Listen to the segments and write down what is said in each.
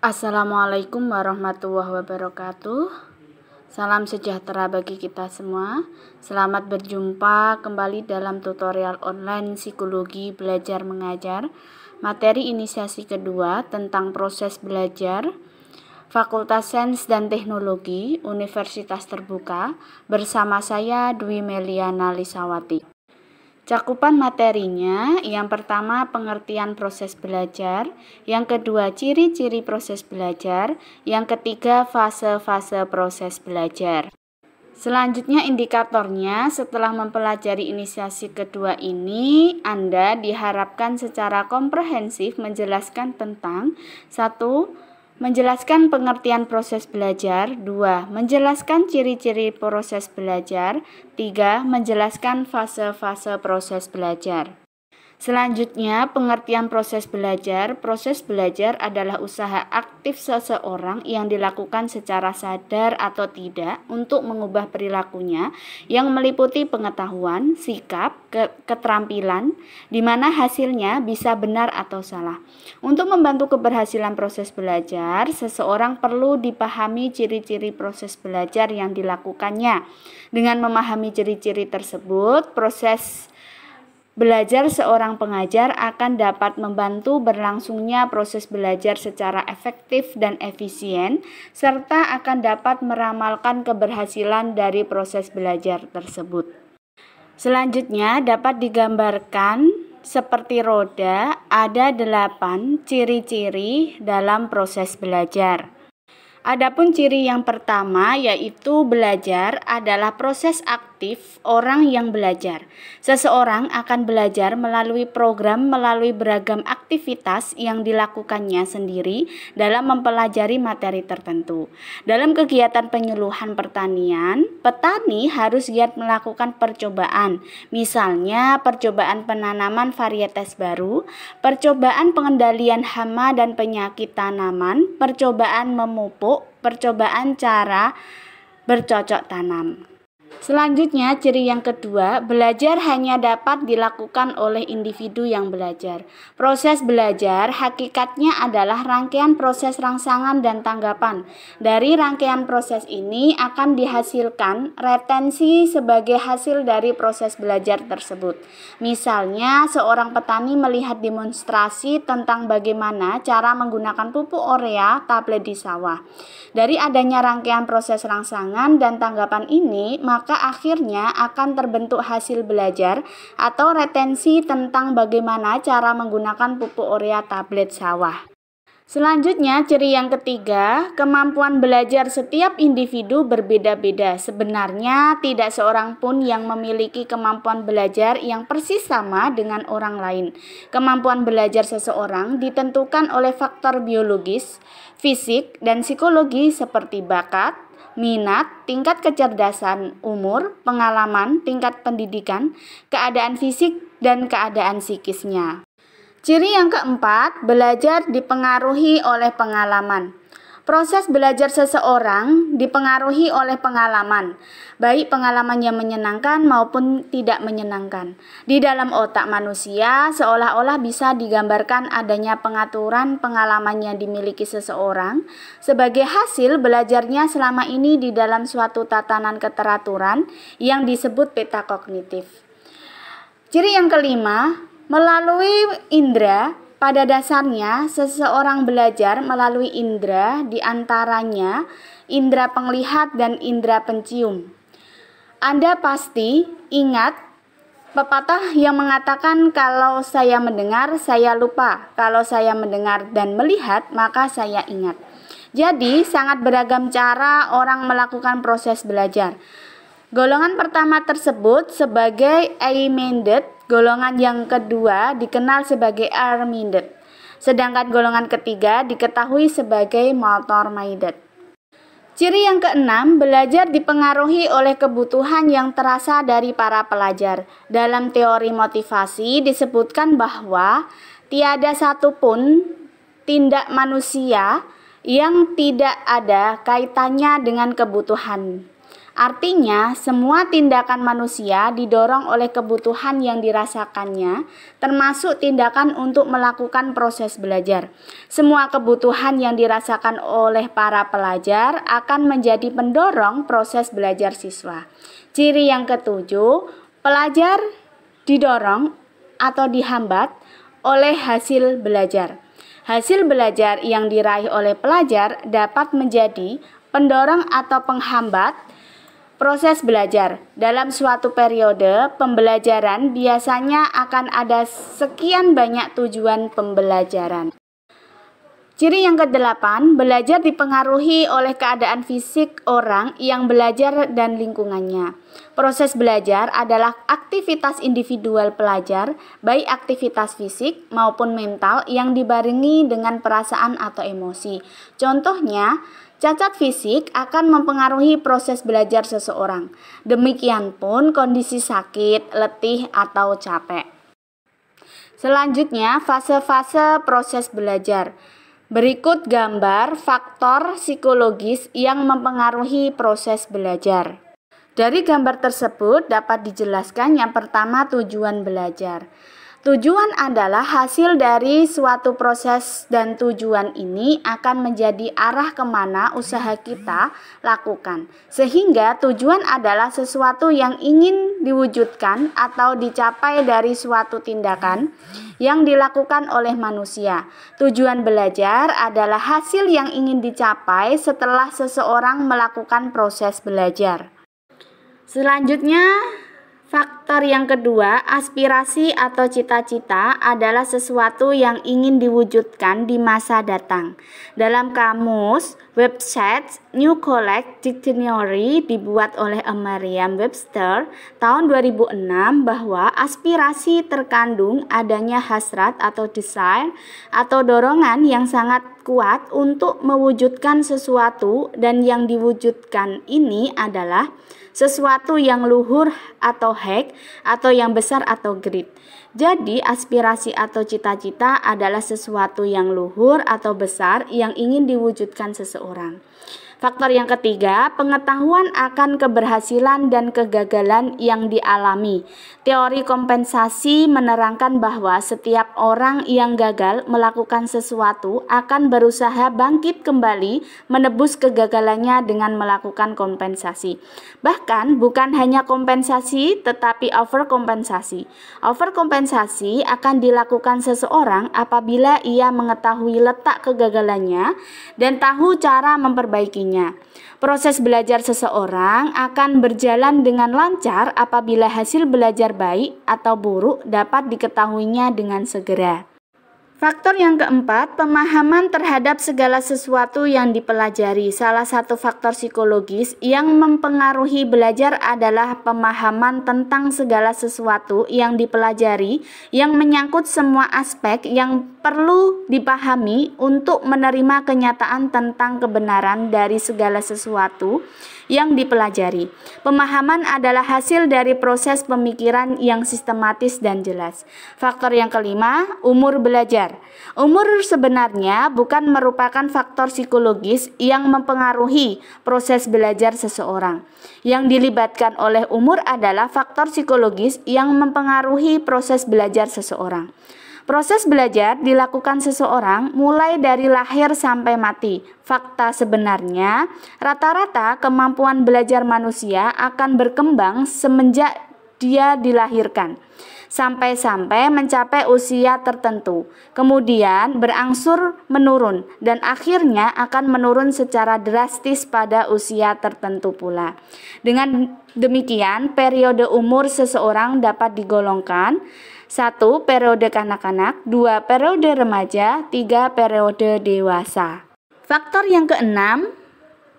Assalamualaikum warahmatullahi wabarakatuh. Salam sejahtera bagi kita semua. Selamat berjumpa kembali dalam tutorial online psikologi belajar mengajar. Materi inisiasi kedua tentang proses belajar, Fakultas Sains dan Teknologi, Universitas Terbuka, bersama saya Dwi Meliana Lisawati. Cakupan materinya, yang pertama pengertian proses belajar, yang kedua ciri-ciri proses belajar, yang ketiga fase-fase proses belajar. Selanjutnya indikatornya, setelah mempelajari inisiasi kedua ini, Anda diharapkan secara komprehensif menjelaskan tentang 1. Menjelaskan pengertian proses belajar. 2. Menjelaskan ciri-ciri proses belajar. 3. Menjelaskan fase-fase proses belajar. Selanjutnya, pengertian proses belajar. Proses belajar adalah usaha aktif seseorang yang dilakukan secara sadar atau tidak untuk mengubah perilakunya yang meliputi pengetahuan, sikap, keterampilan, di mana hasilnya bisa benar atau salah. Untuk membantu keberhasilan proses belajar, seseorang perlu dipahami ciri-ciri proses belajar yang dilakukannya. Dengan memahami ciri-ciri tersebut, proses belajar seorang pengajar akan dapat membantu berlangsungnya proses belajar secara efektif dan efisien, serta akan dapat meramalkan keberhasilan dari proses belajar tersebut. Selanjutnya dapat digambarkan seperti roda, ada 8 ciri-ciri dalam proses belajar. Adapun ciri yang pertama yaitu belajar adalah proses aktif orang yang belajar. Seseorang akan belajar melalui program melalui beragam aktivitas yang dilakukannya sendiri dalam mempelajari materi tertentu. Dalam kegiatan penyuluhan pertanian, petani harus giat melakukan percobaan. Misalnya percobaan penanaman varietas baru, percobaan pengendalian hama dan penyakit tanaman, percobaan memupuk, percobaan cara bercocok tanam. Selanjutnya, ciri yang kedua, belajar hanya dapat dilakukan oleh individu yang belajar. Proses belajar hakikatnya adalah rangkaian proses rangsangan dan tanggapan. Dari rangkaian proses ini akan dihasilkan retensi sebagai hasil dari proses belajar tersebut. Misalnya, seorang petani melihat demonstrasi tentang bagaimana cara menggunakan pupuk urea tablet di sawah. Dari adanya rangkaian proses rangsangan dan tanggapan ini, maka akhirnya akan terbentuk hasil belajar atau retensi tentang bagaimana cara menggunakan pupuk urea tablet sawah. Selanjutnya, ciri yang ketiga, kemampuan belajar setiap individu berbeda-beda. Sebenarnya tidak seorang pun yang memiliki kemampuan belajar yang persis sama dengan orang lain. Kemampuan belajar seseorang ditentukan oleh faktor biologis, fisik, dan psikologi seperti bakat, minat, tingkat kecerdasan, umur, pengalaman, tingkat pendidikan, keadaan fisik, dan keadaan psikisnya. Ciri yang keempat, belajar dipengaruhi oleh pengalaman. Proses belajar seseorang dipengaruhi oleh pengalaman, baik pengalaman yang menyenangkan maupun tidak menyenangkan. Di dalam otak manusia seolah-olah bisa digambarkan adanya pengaturan pengalaman yang dimiliki seseorang sebagai hasil belajarnya selama ini di dalam suatu tatanan keteraturan yang disebut peta kognitif. Ciri yang kelima, melalui indera. Pada dasarnya, seseorang belajar melalui indera, diantaranya indera penglihat dan indera pencium. Anda pasti ingat pepatah yang mengatakan kalau saya mendengar, saya lupa. Kalau saya mendengar dan melihat, maka saya ingat. Jadi, sangat beragam cara orang melakukan proses belajar. Golongan pertama tersebut sebagai eye-minded, golongan yang kedua dikenal sebagai ear-minded, sedangkan golongan ketiga diketahui sebagai motor-minded. Ciri yang keenam, belajar dipengaruhi oleh kebutuhan yang terasa dari para pelajar. Dalam teori motivasi disebutkan bahwa tiada satupun tindak manusia yang tidak ada kaitannya dengan kebutuhan. Artinya, semua tindakan manusia didorong oleh kebutuhan yang dirasakannya, termasuk tindakan untuk melakukan proses belajar. Semua kebutuhan yang dirasakan oleh para pelajar akan menjadi pendorong proses belajar siswa. Ciri yang ketujuh, pelajar didorong atau dihambat oleh hasil belajar. Hasil belajar yang diraih oleh pelajar dapat menjadi pendorong atau penghambat proses belajar. Dalam suatu periode pembelajaran biasanya akan ada sekian banyak tujuan pembelajaran. Ciri yang ke-8, belajar dipengaruhi oleh keadaan fisik orang yang belajar dan lingkungannya. Proses belajar adalah aktivitas individual pelajar, baik aktivitas fisik maupun mental yang dibarengi dengan perasaan atau emosi. Contohnya, cacat fisik akan mempengaruhi proses belajar seseorang. Demikian pun kondisi sakit, letih, atau capek. Selanjutnya, fase-fase proses belajar. Berikut gambar faktor psikologis yang mempengaruhi proses belajar. Dari gambar tersebut dapat dijelaskan yang pertama tujuan belajar. Tujuan adalah hasil dari suatu proses dan tujuan ini akan menjadi arah kemana usaha kita lakukan. Sehingga tujuan adalah sesuatu yang ingin diwujudkan atau dicapai dari suatu tindakan yang dilakukan oleh manusia. Tujuan belajar adalah hasil yang ingin dicapai setelah seseorang melakukan proses belajar. Selanjutnya, faktor yang kedua, aspirasi atau cita-cita adalah sesuatu yang ingin diwujudkan di masa datang. Dalam kamus, website New College Dictionary dibuat oleh Merriam-Webster tahun 2006 bahwa aspirasi terkandung adanya hasrat atau desire atau dorongan yang sangat kuat untuk mewujudkan sesuatu, dan yang diwujudkan ini adalah sesuatu yang luhur atau high atau yang besar atau great. Jadi aspirasi atau cita-cita adalah sesuatu yang luhur atau besar yang ingin diwujudkan seseorang. Faktor yang ketiga, pengetahuan akan keberhasilan dan kegagalan yang dialami. Teori kompensasi menerangkan bahwa setiap orang yang gagal melakukan sesuatu akan berusaha bangkit kembali menebus kegagalannya dengan melakukan kompensasi. Bahkan bukan hanya kompensasi tetapi overkompensasi. Overkompensasi akan dilakukan seseorang apabila ia mengetahui letak kegagalannya dan tahu cara memperbaikinya. Proses belajar seseorang akan berjalan dengan lancar apabila hasil belajar baik atau buruk dapat diketahuinya dengan segera. Faktor yang keempat, pemahaman terhadap segala sesuatu yang dipelajari. Salah satu faktor psikologis yang mempengaruhi belajar adalah pemahaman tentang segala sesuatu yang dipelajari yang menyangkut semua aspek yang perlu dipahami untuk menerima kenyataan tentang kebenaran dari segala sesuatu yang dipelajari. Pemahaman adalah hasil dari proses pemikiran yang sistematis dan jelas. Faktor yang kelima, umur belajar. Umur sebenarnya bukan merupakan faktor psikologis yang mempengaruhi proses belajar seseorang. Yang dilibatkan oleh umur adalah faktor psikologis yang mempengaruhi proses belajar seseorang. Proses belajar dilakukan seseorang mulai dari lahir sampai mati. Fakta sebenarnya, rata-rata kemampuan belajar manusia akan berkembang semenjak dia dilahirkan, sampai mencapai usia tertentu, kemudian berangsur menurun, dan akhirnya akan menurun secara drastis pada usia tertentu pula. Dengan demikian, periode umur seseorang dapat digolongkan: 1. Periode kanak-kanak, 2. Periode remaja, 3. Periode dewasa. Faktor yang keenam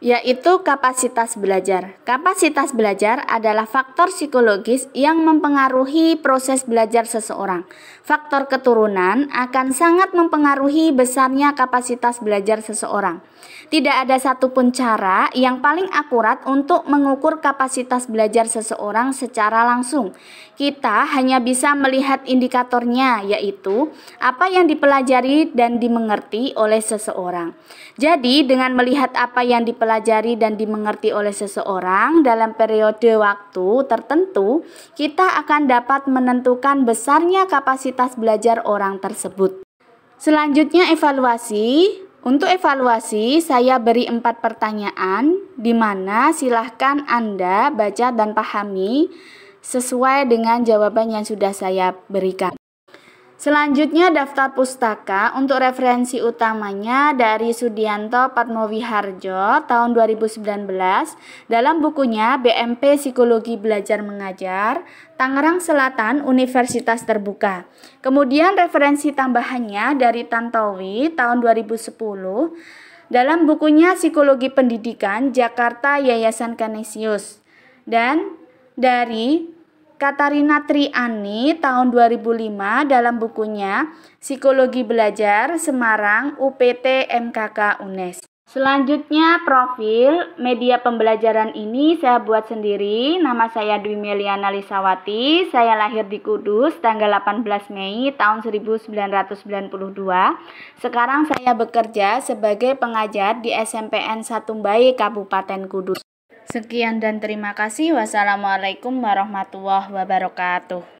yaitu kapasitas belajar. Kapasitas belajar adalah faktor psikologis yang mempengaruhi proses belajar seseorang. Faktor keturunan akan sangat mempengaruhi besarnya kapasitas belajar seseorang. Tidak ada satupun cara yang paling akurat untuk mengukur kapasitas belajar seseorang secara langsung. Kita hanya bisa melihat indikatornya, yaitu apa yang dipelajari dan dimengerti oleh seseorang. Jadi, dengan melihat apa yang dipelajari dipelajari dan dimengerti oleh seseorang dalam periode waktu tertentu, kita akan dapat menentukan besarnya kapasitas belajar orang tersebut. Selanjutnya evaluasi. Untuk evaluasi, saya beri 4 pertanyaan, di mana silahkan Anda baca dan pahami sesuai dengan jawaban yang sudah saya berikan. Selanjutnya daftar pustaka. Untuk referensi utamanya dari Sudianto Patmowiharjo tahun 2019 dalam bukunya BMP Psikologi Belajar Mengajar, Tangerang Selatan Universitas Terbuka. Kemudian referensi tambahannya dari Tantowi tahun 2010 dalam bukunya Psikologi Pendidikan Jakarta Yayasan Kanisius, dan dari Katarina Triani tahun 2005 dalam bukunya Psikologi Belajar Semarang UPT MKK UNES. Selanjutnya profil media pembelajaran ini saya buat sendiri. Nama saya Dwi Meliana Lisawati. Saya lahir di Kudus tanggal 18 Mei tahun 1992. Sekarang saya bekerja sebagai pengajar di SMPN Satumbai Kabupaten Kudus. Sekian dan terima kasih. Wassalamualaikum warahmatullahi wabarakatuh.